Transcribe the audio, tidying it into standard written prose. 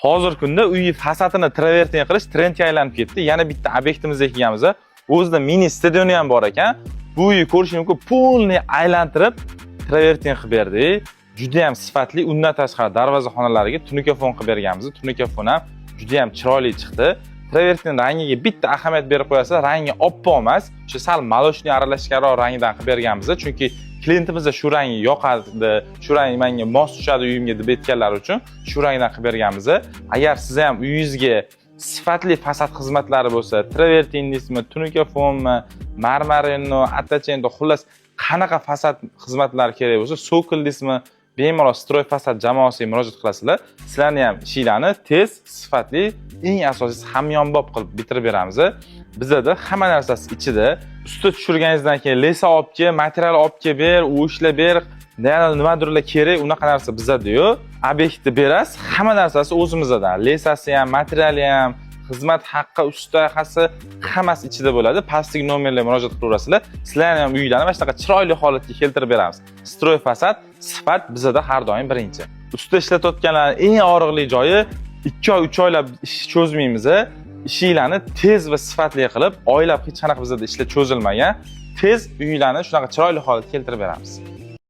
Hozirgi kunda uy fasadini travertin qilish trendga aylanib ketdi. Yana bitta obyektimizga kelganmiz. O'zida mini stadioni ham bor ekan. Bu uyni ko'rish mumkin, polni aylantirib travertin qilib berdik. Juda ham sifatli, undan tashqari darvozaxonalariga tunikafon qilib berganmiz. Tunikafon ham juda ham chiroyli chiqdi. Travertin rangiga bitta ahamiyat berib qo'yasiz, rangi oppoq emas, o'sha sal maloshniy aralashganroq rangdan qilib berganmiz. Chunki klientimizga shu rang yoqadi, shu rang menga mos tushadi uyimga deb aytganlar uchun shu rangdan qilib berganmiz. Agar siz ham uyingizga sifatli fasad xizmatlari bo'lsa, travertinizmi, tunikafonmi, marmarinmi, attachendo, xullas qanaqa fasad xizmatlari kerak bo'lsa, sokoldizmi, bemalol Stroy Fasad jamoasiga murojaat qilasizlar. Sizlarni ham ishlarni tez, sifatli, eng asosiysi hamyonbop qilib bitirib beramiz. Bizda hamma narsasi ichida. Usta tushirganingizdan keyin lesa olib kel, material olib kel ber, u ishlab ber, nimadirlar kerak, unaqa narsa bizda yo'q. Obyektni berasiz, hamma narsasi o'zimizdan. Lesasi ham, materiali ham, xizmat haqqi, ustaxasi hammasi ichida bo'ladi. Pastdagi nomerlarga murojaat qilaverasizlar. Sizlarni ham uylarni mana shunaqa chiroyli holatga keltirib beramiz. Stroy Fasad sifat bizda har doim birinchi. Usta ishlatayotganlarning eng og'riqli joyi 2 oy, 3 oylab ish cho'zmaymiz. Ishinglarni tez va sifatli qilib, oylab hech qanaqa bizda ishlar cho'zilmagan, tez uylarni shunaqa chiroyli holatga keltirib beramiz.